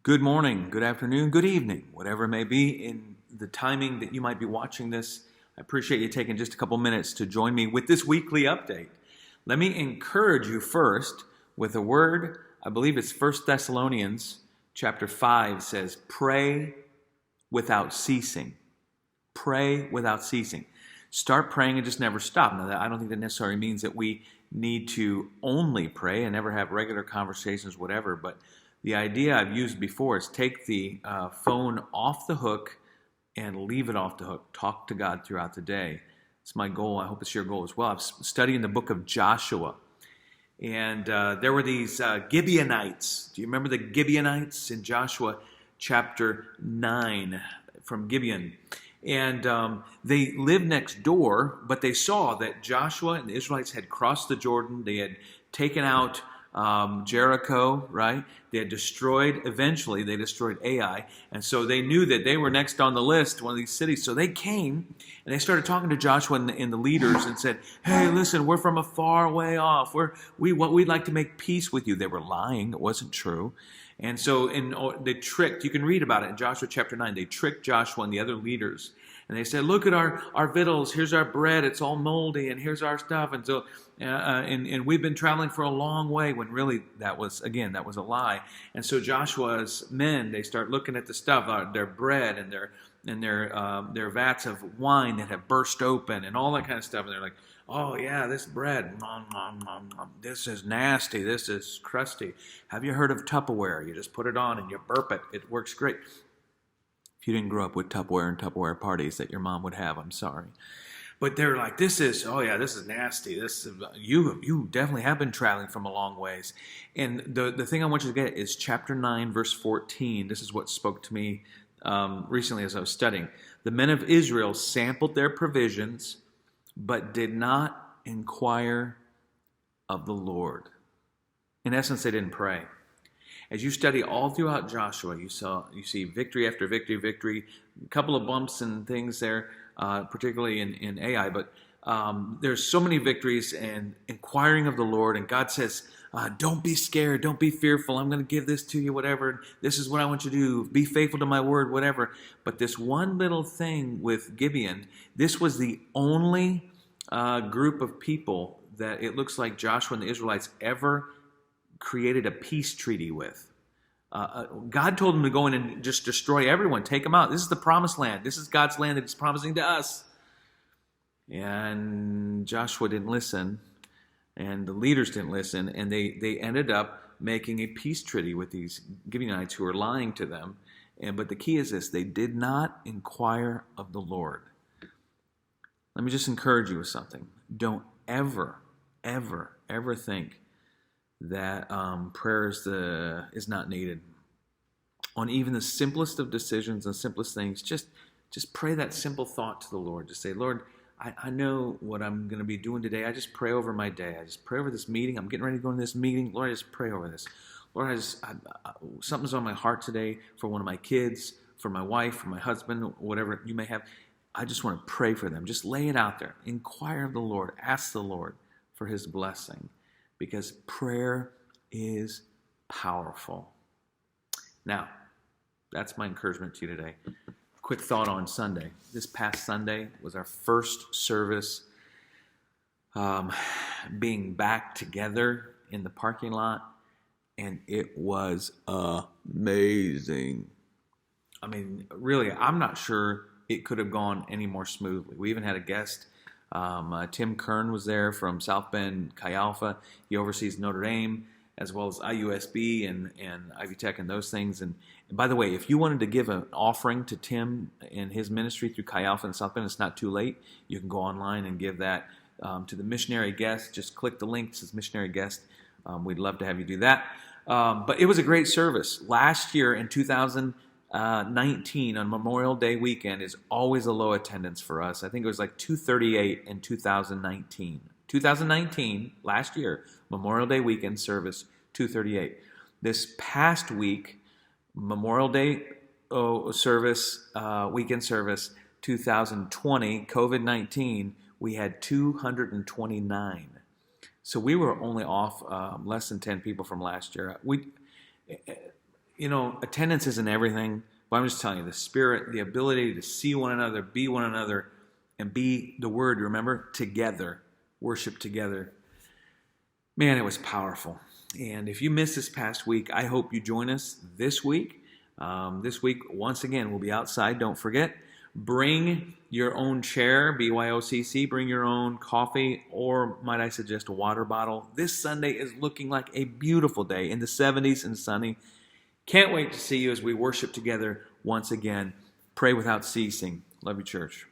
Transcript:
Good morning, good afternoon, good evening, whatever it may be in the timing that you might be watching this. I appreciate you taking just a couple minutes to join me with this weekly update. Let me encourage you first with a word. I believe it's 1 Thessalonians chapter 5 says, pray without ceasing. Pray without ceasing. Start praying and just never stop. Now, I don't think that necessarily means that we need to only pray and never have regular conversations, whatever, but the idea I've used before is take the phone off the hook and leave it off the hook. Talk to God throughout the day. It's my goal. I hope it's your goal as well. I'm studying the book of Joshua. And there were these Gibeonites. Do you remember the Gibeonites in Joshua chapter 9 from Gibeon? And they lived next door, but they saw that Joshua and the Israelites had crossed the Jordan. They had taken out Jericho, right? They had eventually they destroyed Ai. And so they knew that they were next on the list, one of these cities. So they came and they started talking to Joshua and the leaders and said, hey, listen, we're from a far way off. We'd like to make peace with you. They were lying. It wasn't true. And so they tricked, you can read about it in Joshua chapter 9. They tricked Joshua and the other leaders. And they said, look at our victuals. Here's our bread. It's all moldy. And here's our stuff. And so, and we've been traveling for a long way, when really that was a lie. And so Joshua's men, they start looking at the stuff, their bread and their vats of wine that have burst open and all that kind of stuff. And they're like, oh yeah, this bread, this is nasty. This is crusty. Have you heard of Tupperware? You just put it on and you burp it. It works great. If you didn't grow up with Tupperware and Tupperware parties that your mom would have, I'm sorry. But they're like, this is nasty. You definitely have been traveling from a long ways. And the thing I want you to get is chapter 9, verse 14. This is what spoke to me recently as I was studying. The men of Israel sampled their provisions, but did not inquire of the Lord. In essence, they didn't pray. As you study all throughout Joshua, you see victory after victory, a couple of bumps and things there, particularly in Ai, but there's so many victories and inquiring of the Lord, and God says, don't be scared, don't be fearful, I'm going to give this to you, whatever, this is what I want you to do, be faithful to my word, whatever. But this one little thing with Gibeon, this was the only group of people that it looks like Joshua and the Israelites ever created a peace treaty with. God told them to go in and just destroy everyone, take them out. This is the promised land. This is God's land that He's promising to us. And Joshua didn't listen, and the leaders didn't listen, and they ended up making a peace treaty with these Gibeonites who were lying to them. But the key is this: they did not inquire of the Lord. Let me just encourage you with something. Don't ever, ever, ever think that prayer is not needed. On even the simplest of decisions and simplest things, just pray that simple thought to the Lord. Just say, Lord, I know what I'm going to be doing today. I just pray over my day. I just pray over this meeting. I'm getting ready to go into this meeting. Lord, I just pray over this. Lord, something's on my heart today for one of my kids, for my wife, for my husband, whatever you may have. I just want to pray for them. Just lay it out there. Inquire of the Lord. Ask the Lord for His blessing, because prayer is powerful. Now, that's my encouragement to you today. Quick thought on Sunday. This past Sunday was our first service being back together in the parking lot, and it was amazing. I mean, really, I'm not sure it could have gone any more smoothly. We even had a guest. Tim Kern was there from South Bend, Chi Alpha. He oversees Notre Dame, as well as IUSB and Ivy Tech and those things. And by the way, if you wanted to give an offering to Tim and his ministry through Chi Alpha and South Bend, it's not too late. You can go online and give that to the missionary guest. Just click the link that says missionary guest. We'd love to have you do that. But it was a great service. Last year in 2019 on Memorial Day weekend is always a low attendance for us. I think it was like 238 in 2019. 2019, last year, Memorial Day weekend service, 238. This past week, Memorial Day service, weekend service, 2020, COVID-19, we had 229. So we were only off less than 10 people from last year. attendance isn't everything, but I'm just telling you, the spirit, the ability to see one another, and be the word, remember, together, worship together. Man, it was powerful. And if you missed this past week, I hope you join us this week. This week, once again, we'll be outside. Don't forget, bring your own chair, BYOCC, bring your own coffee, or might I suggest a water bottle. This Sunday is looking like a beautiful day in the 70s and sunny. Can't wait to see you as we worship together once again. Pray without ceasing. Love you, church.